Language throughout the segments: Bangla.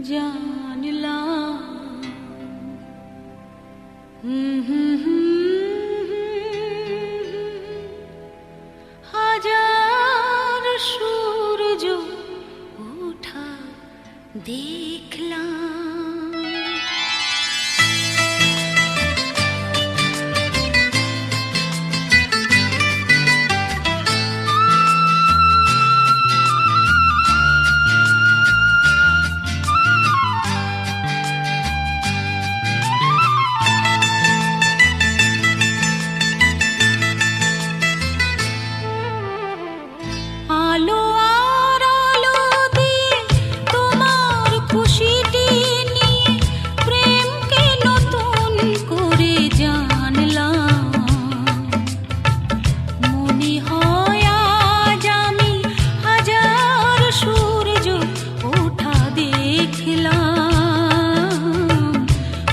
জানলাম হাজার সূর্য ওঠা দেখলাম। আলো আর আলো দিয়ে তোমার খুশিটি নিয়ে প্রেমকে নতুন করে জানলাম। মনে হয় আজ আমি হাজার সূর্য ওঠা দেখলাম।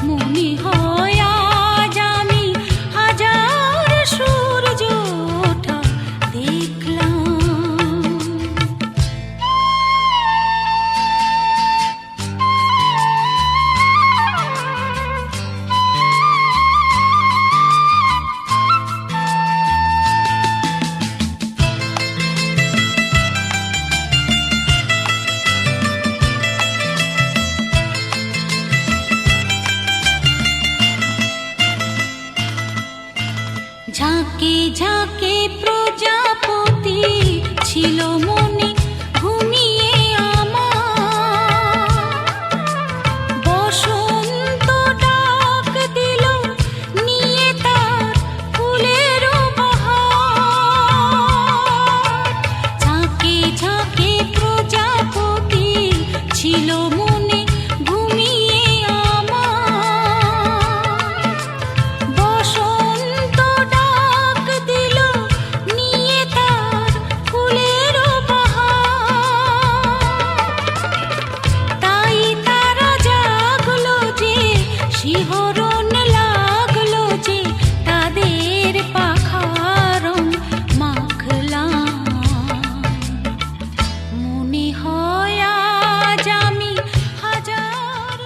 মনে হয় আজ আমি হাজার সূর্য ওঠা দেখলাম। ঝাঁকে ঝাঁকে প্রজাপতি ছিল মনে ঘুমিয়ে আমার। বসন্ত ডাক দিল নিয়ে তার ফুলের বাহার। ঝাঁকে ঝাঁকে প্রজাপতি ছিল মনে ঘুমিয়ে আমার। বসন্ত ডাক দিল নিয়ে তার ফুলের বাহার। তাই তারা জাগলো যে শিহরণ লাগলো যে তাদের পাখার রং মাখলাম। মনে হয় আজ আমি হাজার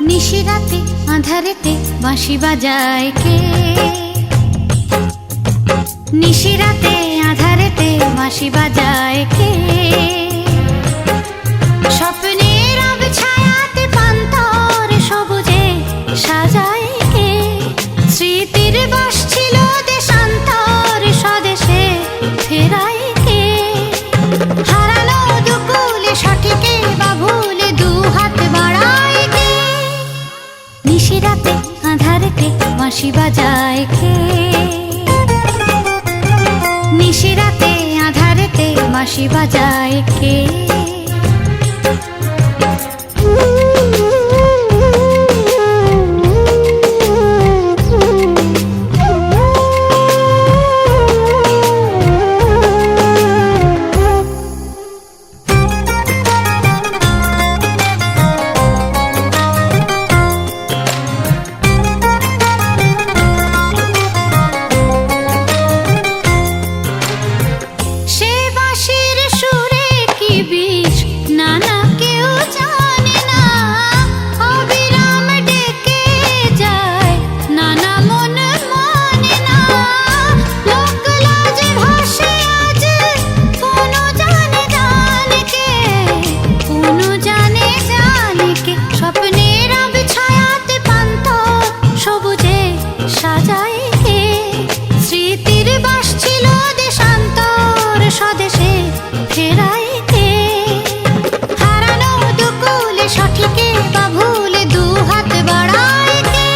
নিশিরাতে আঁধারেতে বাঁশি বাজায় কে? নিশিরাতে আঁধারেতে বাঁশি বাজায় কে? স্বপ্নের আবছায়াতে পান্তর সবুজে সাজায় কে? স্মৃতির বাস ছিল দেশান্তর স্বদেশে ফেরায় কে? হারানো দুকুলে সঠিকে বা ভুলে দু হাত বাড়ায় কে? নিশিরাতে আঁধারেতে বাঁশি বাজায় কে? নিশিরাতে আঁধারেতে বাঁশি বাজায় কে? সে বাঁশির সুরে কি বিষ নানা কেউ জানে না। অবিরাম ডেকে যায় নানা মন মানে না। লোক লাজে ভাসে আজ কোনো জানে জানে কে? কোনো জানে জানে কে? স্বপ্নের আবছায়াতে পান্তর সবুজে সাজায় কে? স্মৃতির বাস ছিল দেশান্তর স্বদেশে ফেরায় কে? হারানো দুকুলে সঠিকে বা ভুলে দু হাত বাড়ায় কে?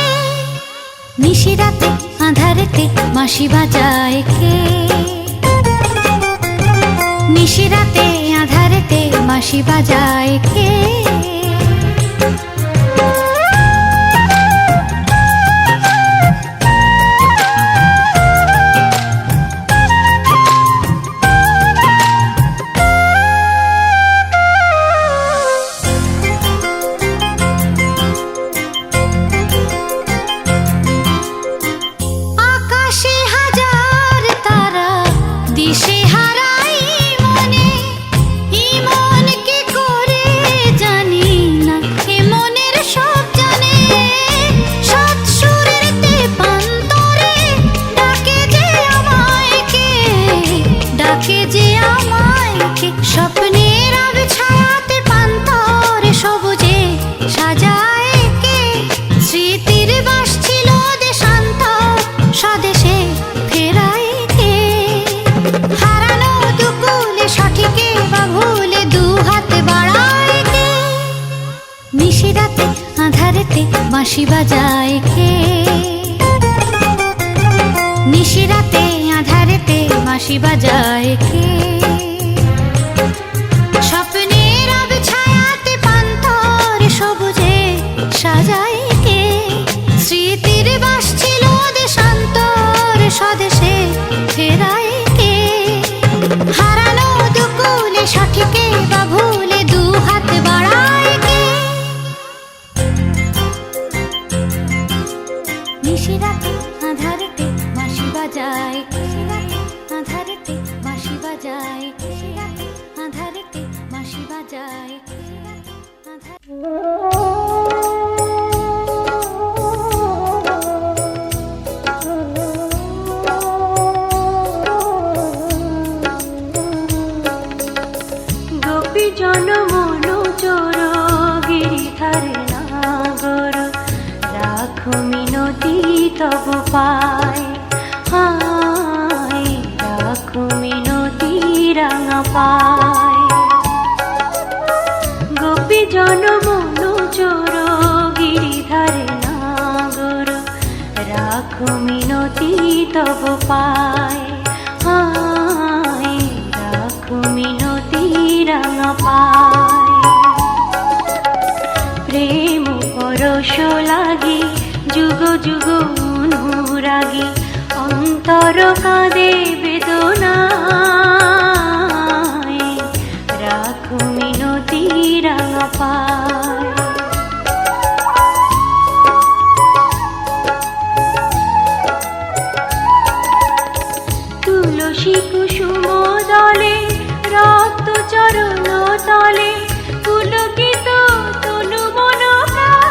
নিশিরাতে আঁধারেতে বাঁশি বাজায় কে? নিশিরাতে আধারেতে বাঁশি বাজায় কে? আকাশে হাজার তারা দিশে হারাই মনে, ইমন কি করে জানি না, এ মনের সব জানে। সৎ সুরের তেপান্তরে ডাকে যে আমায় কে, ডাকে যে আমায় কে। স্বপ্নের আবছায়াতে পান্তরে সবুজে সাজায় কে? স্মৃতির বাস ছিল দেশান্ত, স্বদেশে ফেরায় কে? হারানো দুকুলে সঠিকে বা ভুলে দু হাত বাড়ায় কে? নিশিরাতে আধারেতে বাঁশি বাজায় কে? নিশিরাতে আধারেতে বাঁশি বাজায় কে? স্বপ্নের আবছায়াতে পান্তরে সবুজে সাজায় কে? স্মৃতির বাস ছিল দেশান্তর, স্বদেশে ফেরায় কে? হারানো দুকুলে সঠিকে বা ভুলে দু হাত বাড়ায় কে? নিশিরাতে আধারেতে বাঁশি বাজায়, আধারেতে বাঁশি বাজায়, আধারেতে বাঁশি বাজায়, গোপী জনমন চোর গিরিধারে নাগর, রাখো মিনতি তব পায়। হায় রাখো মিনতি রাঙা পায়। গোপী জনমন চোর গিরিধারে নাগর, রাখো মিনতি তব পায়। হায় রাখো মিনতি রাঙা পায়। প্রেম পরশ লাগি যুগ যুগ অনুরাগী, অন্তর কাঁদে বেদনায়। রাখো মিনতি রাঙা পায়। তুলসী কুসুম দলে রক্ত চরণ তলে, পুলকিত তনু মন প্রাণ।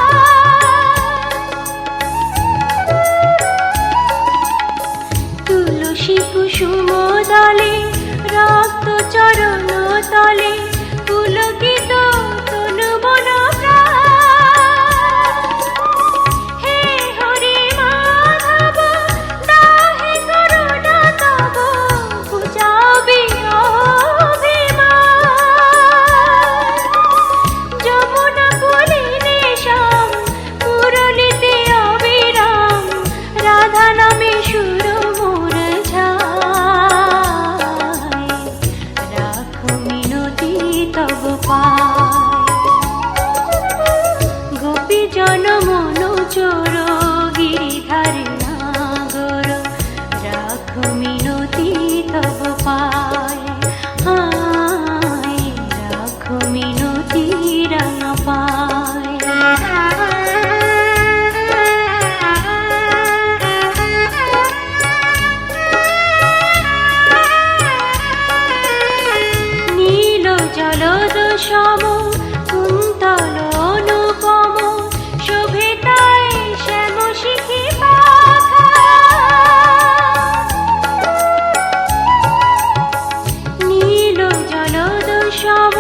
তুলসী কুসুম দলে রক্ত চরণ তলে, পুলকিত তনু মন প্রাণ। হে হরি মাধব দাহে করুণা তব, বুঝাবি অভিমান। যমুনা কুলিনে শ্যাম, মুরলিতে অবিরাম, রাধা নামে সুর মোর ঝায়। রাখো মিনতি তব পায়। গোপী জনমন চোর গিরিধারে নাগর, রাখো মিনতি তব পায়। হায় রাখো মিনতি রাঙা পায়। নীল জলদ সম কুন্তল অনুপম, শোভে তাই শ্যাম শিখি পাখা। নীল জলদ সম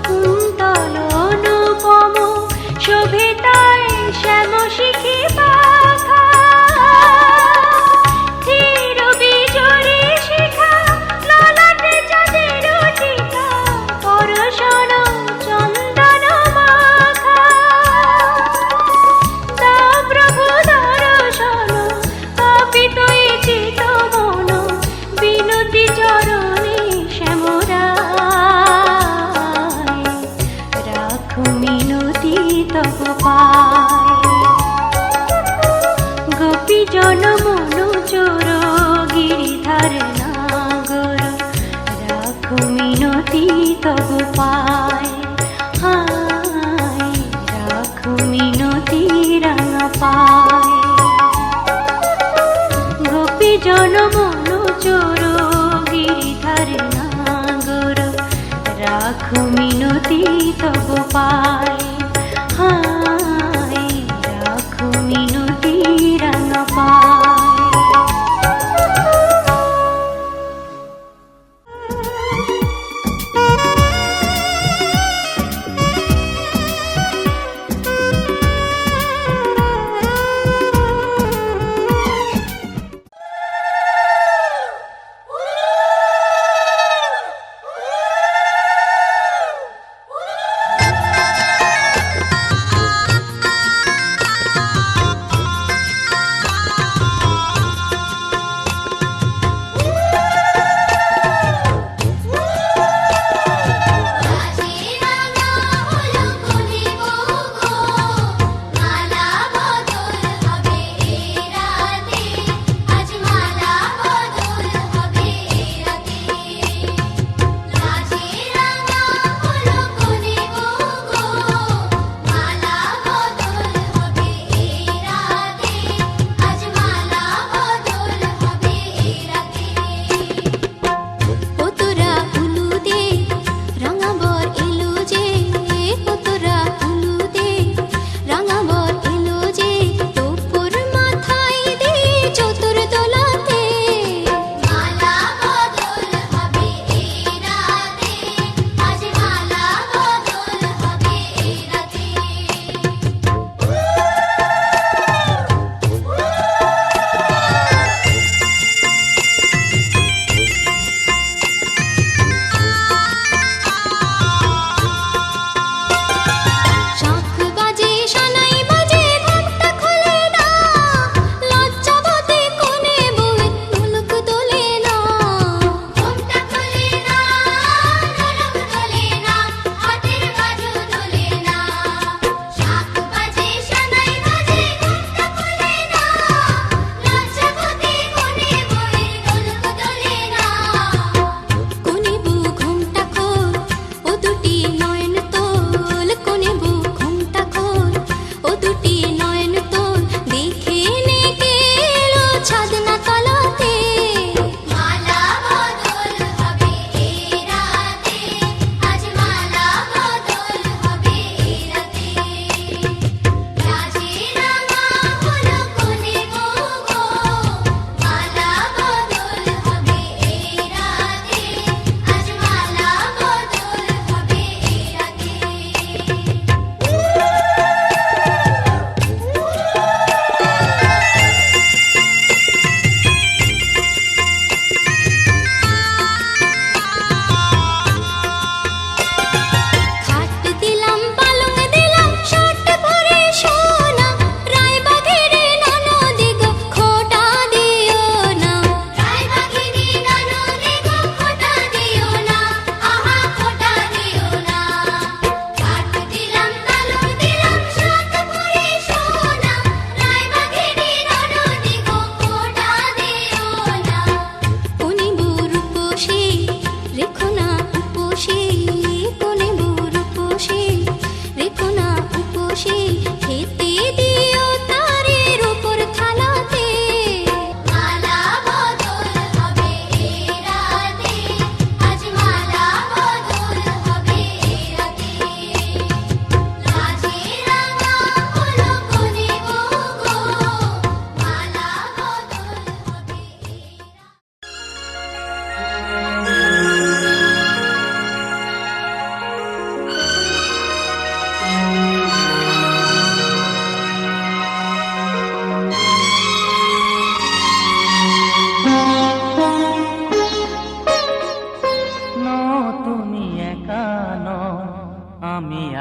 কুন্তল অনুপম, শোভে তাই শ্যাম শিখি পাখা। ধীর বিজয়ী শিখা ললাটে চাঁদের টিকা, পরশন চন্দন মাখা। তা প্রভু দর্শন পাপিত চিত মন, বিনতি চরণে শ্যামরা। রাখো মিনতি তবু পায়, হায় রাখো মিনতি রাঙা পায়। গোপী জন মন চোর গিরিধারে নাগর, রাখো মিনতি তবু পায়, হায় রাখো মিনতি রাঙা পায়।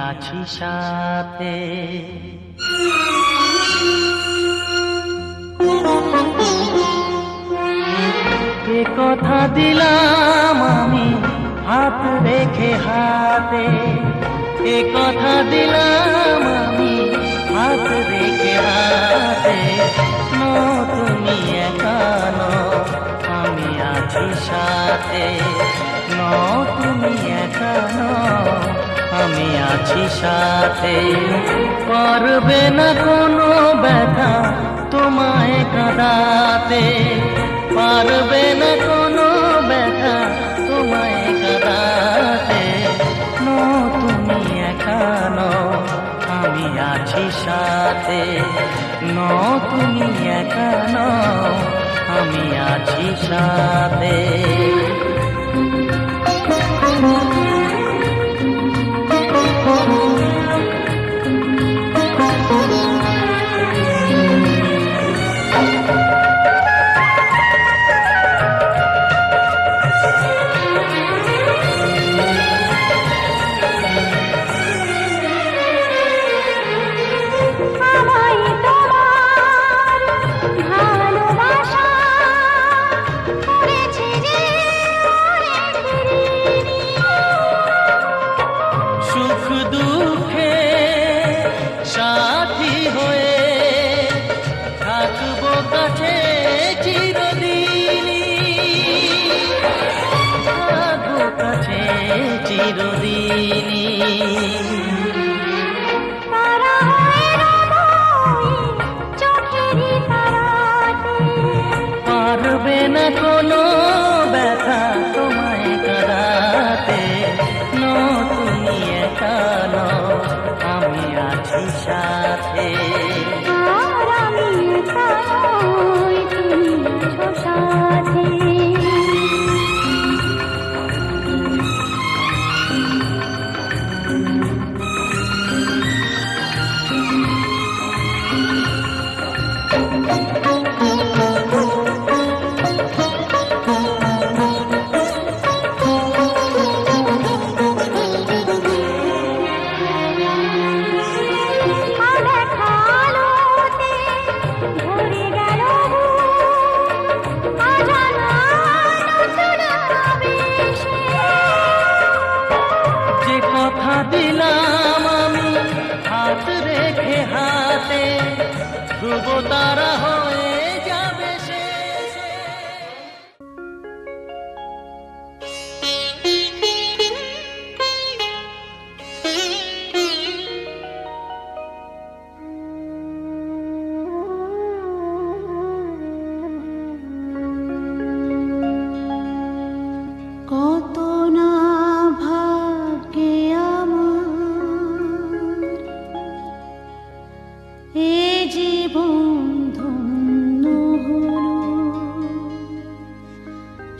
আছি সাথে। এ কথা দিলাম আমি হাত রেখে হাতে, এ কথা দিলাম আমি হাত রেখে হাতে। তুমি একা নও, আমি আছি সাথে। তুমি একা নও, আমি আছি সাথে। পারবে না কোনো ব্যথা তোমায় কাঁদাতে, পারবে না কোনো ব্যথা তোমায় কাঁদাতে। তুমি একা নও, আমি আছি সাথে। তুমি একা নও, আমি আছি সাথে। সুখ দুঃখে সাথী হয়ে থাকবো কাছে চিরদিনই, থাকবো কাছে চিরদিনই। পারবে না কোনো ব্যথা তোমায় কাঁদাতে। তুমি একা নও, আমি আছি সাথে। কথা দিলাম আমি হাত রেখে হাতে, ধ্রুব তারা হয়ে যাবে শেষে। কত না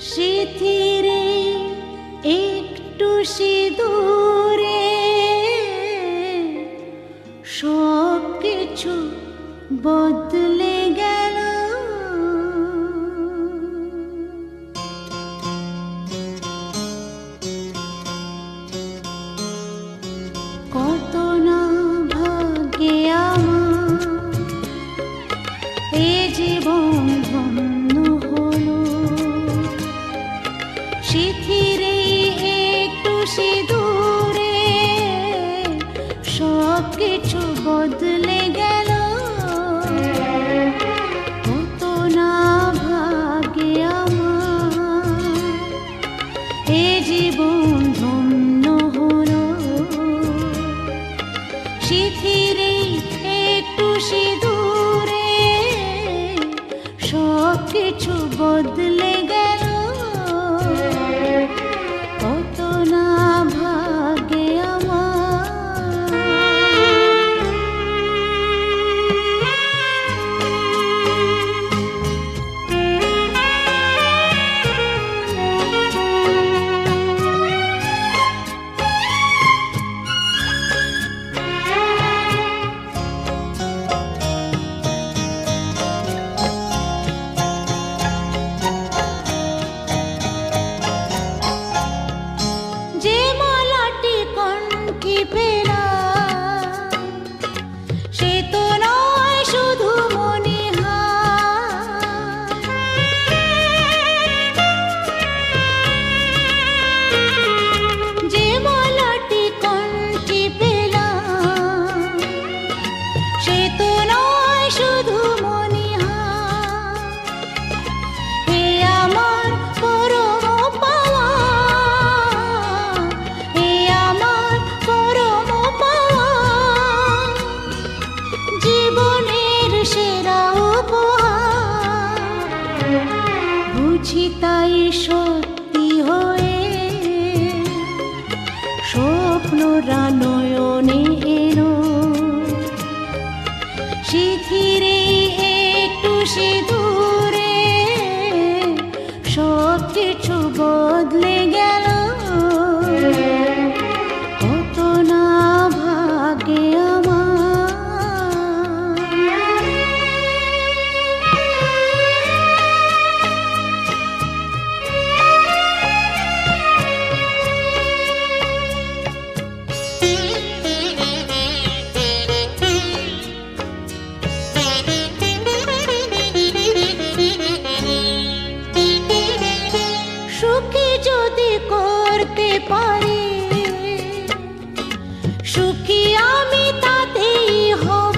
স্মৃতিরে একটু সিঁদুরে সব কিছু বদলে গেল। কত না ভাগ্যে আমার এ জীবন ধন্য হলো, স্মৃতিরে একটু সিঁদুরে সব কিছু বদলে গেল। কত না ভাগ্যে আমার এ জীবন ধন্য হলো, স্মৃতিরে একটু সিঁদুরে সব কিছু বদলে গেল। কত না ভাগ্যে আমার। স্বপ্নরা নয়নে এলো, শিথিরে একটু সিঁদুরে সব কিছু বদলে গেল। কত না ভাগ্যে আমার। সুখী যদি করতে পারি, সুখী আমি তাতেই হব।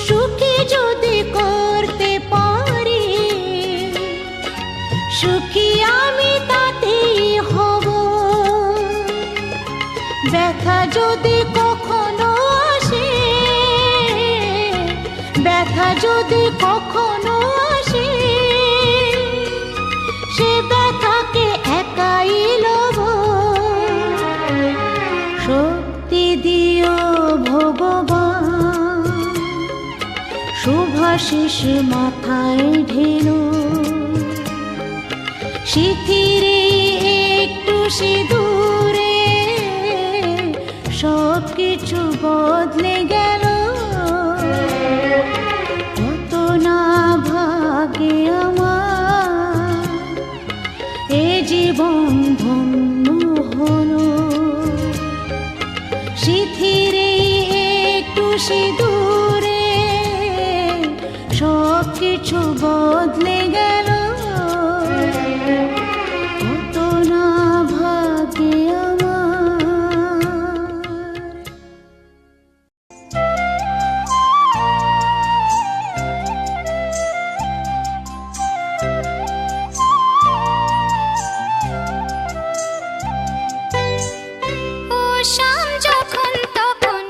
সুখী যদি করতে পারি, সুখী আমি তাতেই হব। ব্যথা যদি কখনো আসে, ব্যথা যদি কখনো আসে, সে ব্যথাকে একাই লব। শক্তি দিও ভগবান, শুভাশিস মাথায় ঢেলো। শিথিরে একটু সিঁদুরে সব কিছু বদলে গেল। কত না ভাগ্যে আমার, এ জীবন ধন্য হলো। শিথিরে একটু সিঁদুরে সব কিছু বদলে গেল। কত না ভাগ্যে আমার। ও শাম যখন তখন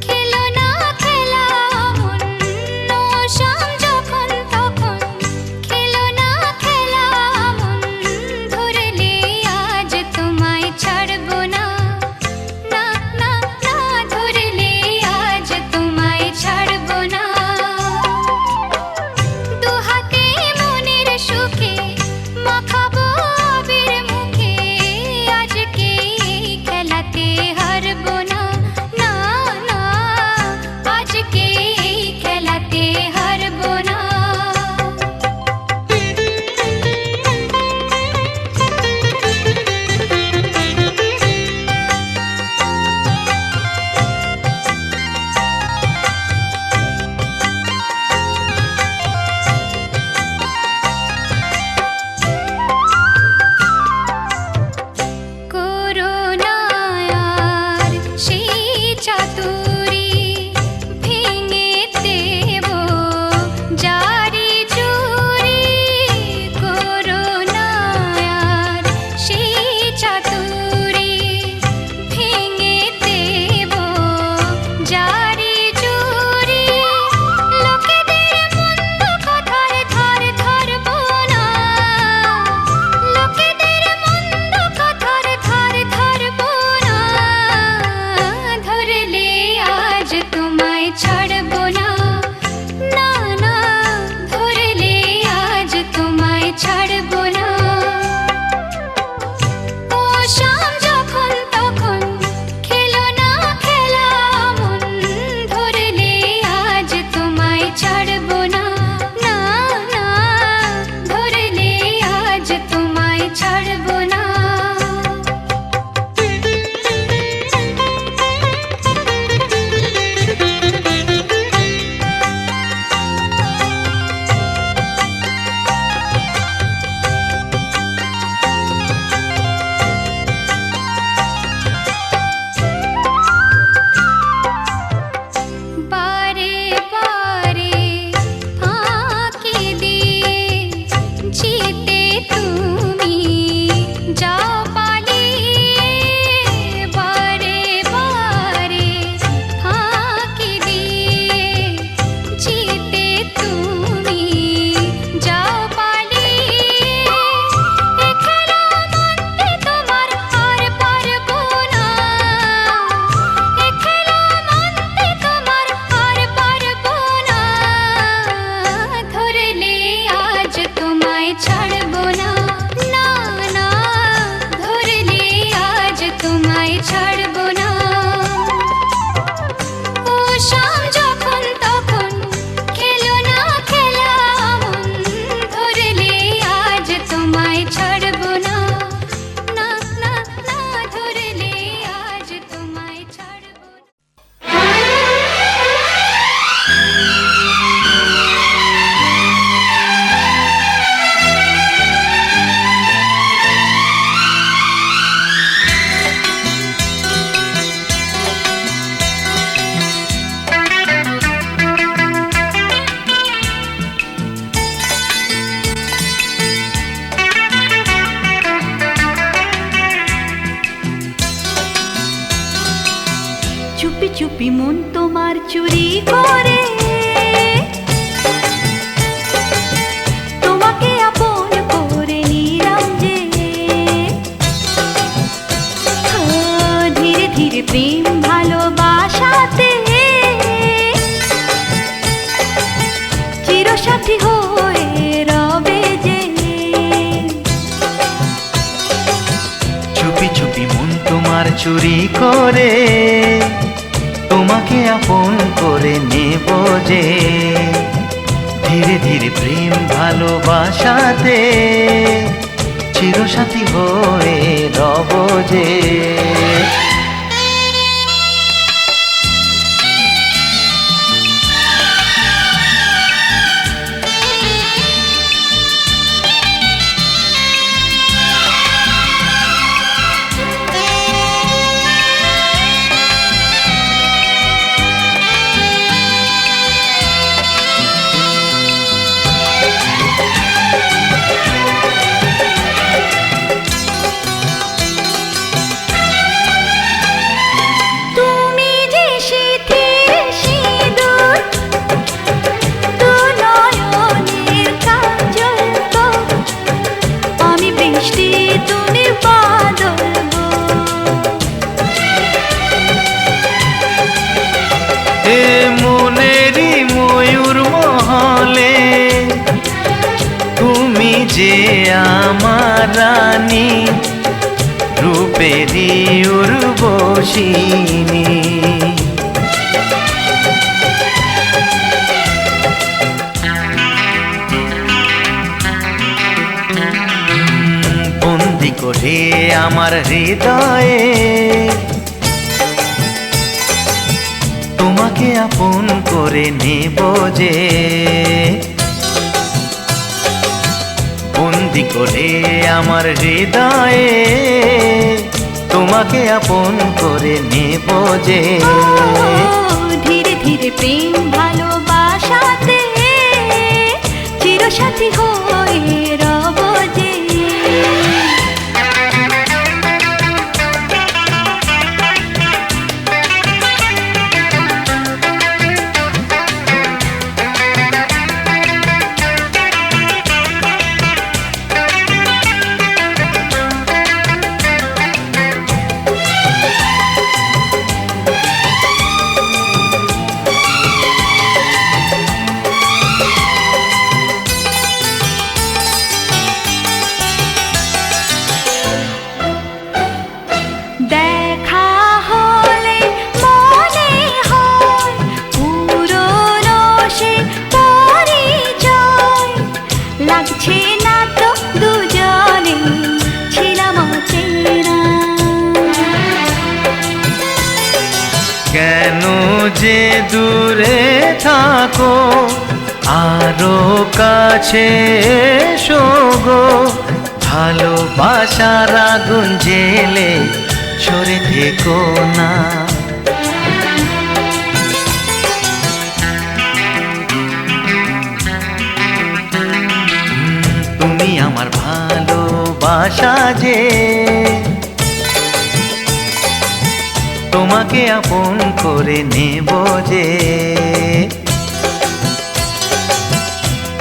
খেলো না খেলা মন। ও শাম যখন তখন খেলো না তোমায় ছাড়বো না, না না, ধরলে আজ তোমায় ছাড়বো না। ও শাম যখন তখন খেলো না খেলা মন, ধরলে আজ তোমায় ছাড়বো না, না না না, ধরলে আজ তোমায় ছাড়বো না। চুপি চুপি মন তোমার চুরি করে, তোমাকে আপন করে নিলাম যে। ও, ধীরে ধীরে প্রেম ভালোবাসাতে চিরসাথী হয়ে রবে যে। চুপি চুপি মন তোমার চুরি করে, তোমাকে আপন করে নেব যে। ধীরে ধীরে প্রেম ভালোবাসাতে চিরসাথী হয়ে রব যে। তুমি যে শীতের সিঁদুর, দু নয়নের কাজল গো, আমি বৃষ্টি তুমি বাদল গো। এ মনেরই ময়ূর মহলে তুমি যে আমার রানী, রূপেরই উর্বশিনী। বন্দি করে আমার হৃদয়ে তোমাকে আপন করে নেব যে। বন্দি করে আমার হৃদয়ে তোমাকে আপন করে নেব যে। ও, ধীরে ধীরে প্রেম ভালোবাসাতে চিরসাথী হয়ে রব যে। দেখা হলে মনে হয় পুরনো সে পরিচয়, লাগছে না তো দুজনে ছিলাম অচেনা। কেন যে দূরে থাকো, আরো কাছে এসো গো। ভালোবাসার আগুন জেলে সরে থেকো না। তুমি আমার ভালোবাসা যে, তোমাকে আপন করে নেব যে।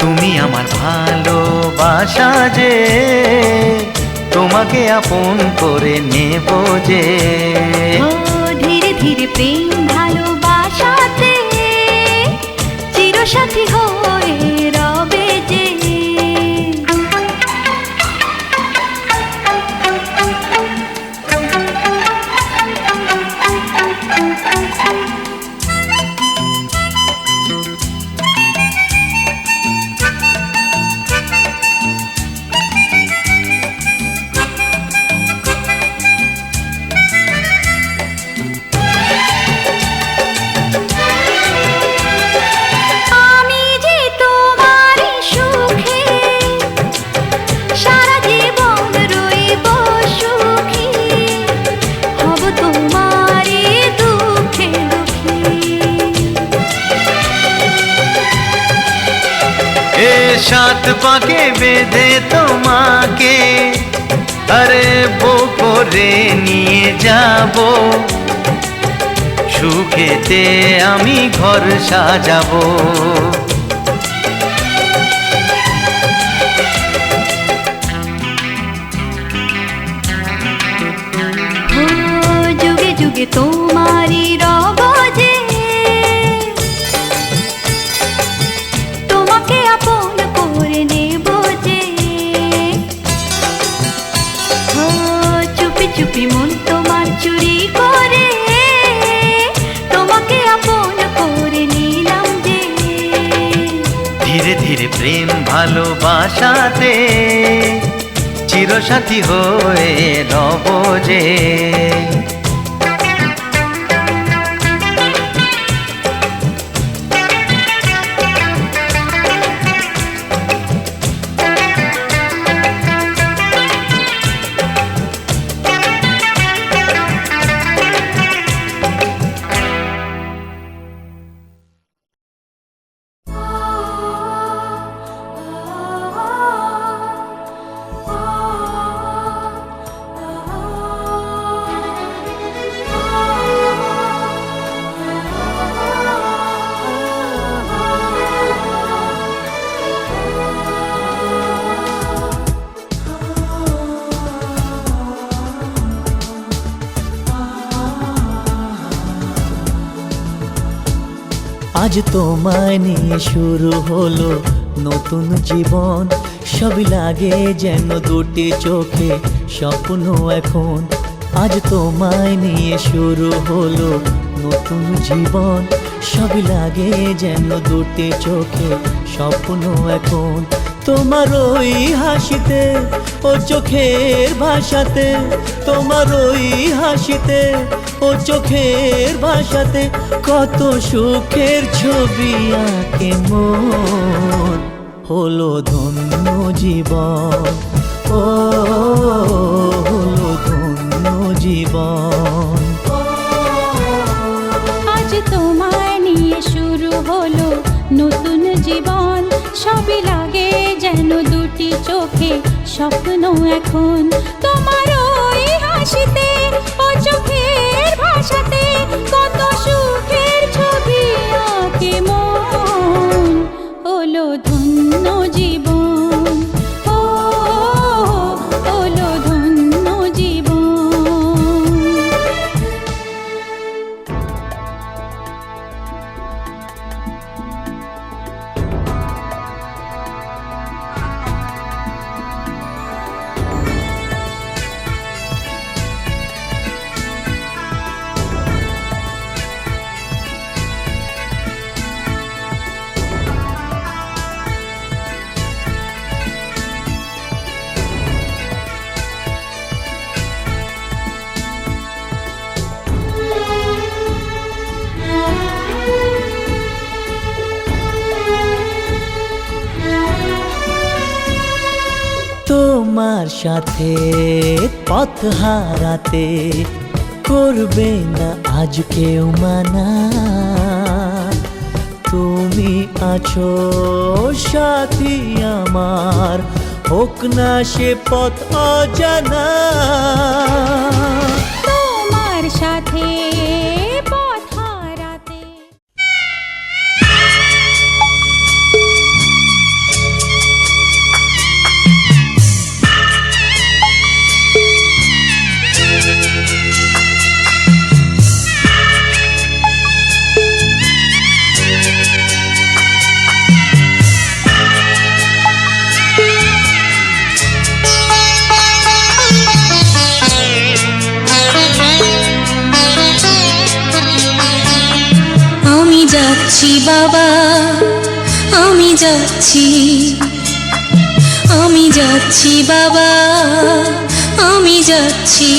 তুমি আমার ভালোবাসা যে, তোমাকে আপন করে নেব যে। ও, ধীরে ধীরে প্রেম ভালোবাসাতে চিরসাথী হয়ে রবে যে। সাত পাকে বেঁধে তোমাকে আরে বউ করে নিয়ে যাব, সুখেতে আমি ঘর সাজাবো। ও যুগে যুগে তোমারই রব যে, তোমাকে আপন করে নেব যে। ও চুপি চুপি মন তোমার চুরি করে, তোমাকে আপন করে নিলাম যে। ধীরে ধীরে প্রেম ভালোবাসাতে চিরসাথী হয়ে রব যে। আজ তোমায় নিয়ে শুরু হলো নতুন জীবন, সবই লাগে যেন দুটি চোখে স্বপ্ন এখন। আজ তোমায় নিয়ে শুরু হলো নতুন জীবন, সবই লাগে যেন দুটি চোখে স্বপ্ন এখন। তোমার ওই হাসিতে ও চোখের ভাষাতে, তোমার ওই হাসিতে ও চোখের ভাষাতে কত সুখের ছবি আঁকে মন। হলো ধন্য জীবন, ও হলো ধন্য জীবন। আজ তোমায় নিয়ে শুরু হলো নতুন জীবন, সবই লাগে যেন দুটি চোখে স্বপ্ন এখন। তোমার ওই হাসিতে ও চোখের ভাষাতে কত সুখের ছবি আঁকে মন। হলো ধন্য জীবন, ও হলো ধন্য জীবন। তোমার সাথে পথ হারাতে করবে না আজ কেউ মানা। তুমি আছো সাথী আমার, হোক না সে পথ অজানা। তোমার সাথে পথ হারাতে যাচ্ছি বাবা, আমি যাচ্ছি, আমি যাচ্ছি বাবা, আমি যাচ্ছি।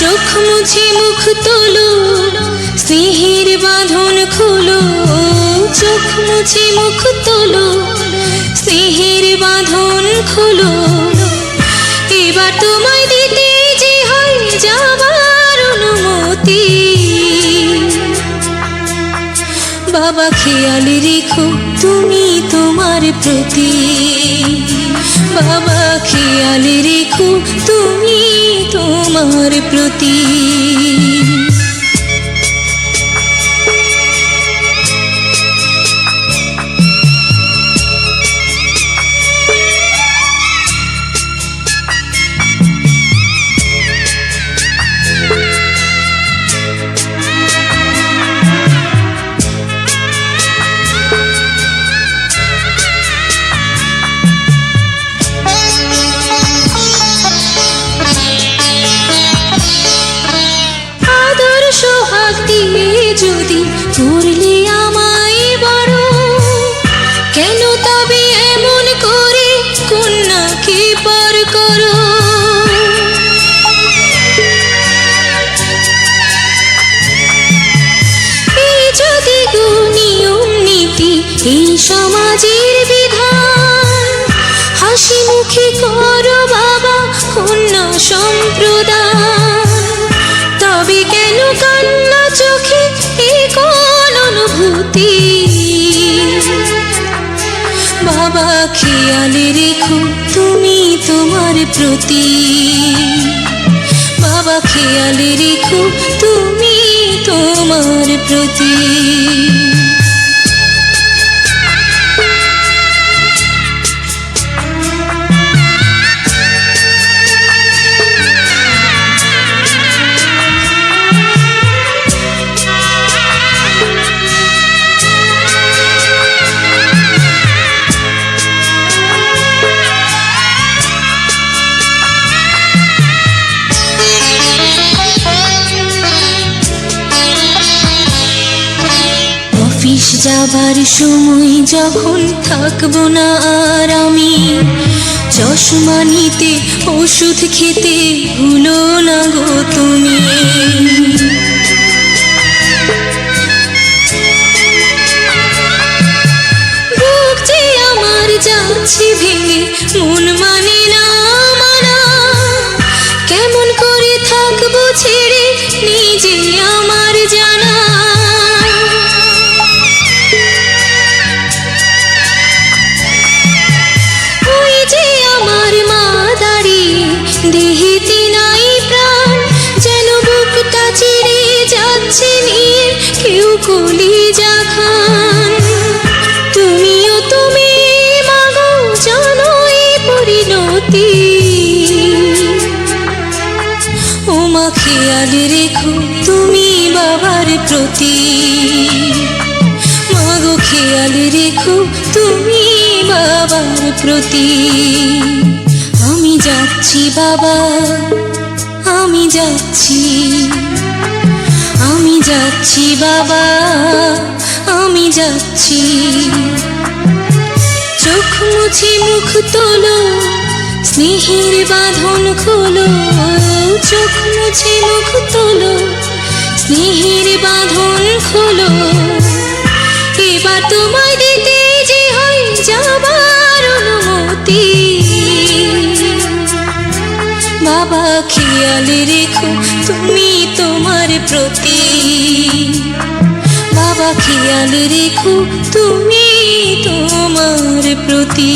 চোখ মুছে মুখ তোলো, স্নেহের বাঁধন খুলো। চোখ মুছে মুখ তোলো, স্নেহের বাঁধন খুলো। এবার তোমায় দিতে যে হয় যাবার অনুমতি। বাবা খেয়াল রেখো তুমি তোমার প্রতি। বাবা খেয়াল রেখো তুমি তোমার প্রতি। যদি করলে আমায় বড়, কেন তবে এমন করে কন্যাকে পর করো? এই যদি গো নিয়ম নীতি, এই সমাজের বিধান, হাসি মুখে করো বাবা কন্যা সম্প্রদান, তবে কেন কান্না চোখে এই কোন অনুভূতি? বাবা খেয়াল রেখো তুমি তোমার প্রতি। বাবা খেয়াল রেখো তুমি তোমার প্রতি। অফিস যাবার সময় যখন থাকবো না আর আমি, চশমা নিতে ওষুধ খেতে ভুলো না গো তুমি। বুক যে আমার যাচ্ছে ভেঙে, মন মানে না মানা, কেমন করে থাকবো ছেড়ে নিজে আমার জানা। দেহেতে নাই প্রাণ, যেন বুকটা চিরে যাচ্ছে নিয়ে কেউ কলিজা খান। তুমিও তুমি মাগো জানো এই পরিণতি। ও মা খেয়াল রেখো তুমি বাবার প্রতি। মাগো খেয়াল রেখো তুমি বাবার প্রতি। আমি যাচ্ছি বাবা, আমি যাচ্ছি, আমি যাচ্ছি বাবা, আমি যাচ্ছি। চোখ মুছে মুখ তোলো, স্নেহের বাঁধন খোলো। চোখ মুছে মুখ তোলো, স্নেহের বাঁধন খোলো। এবার তোমায় দিতে যে হয় যাবার অনুমতি। বাবা খেয়াল রেখো তুমি তোমার প্রতি। বাবা খেয়াল রেখো তুমি তোমার প্রতি।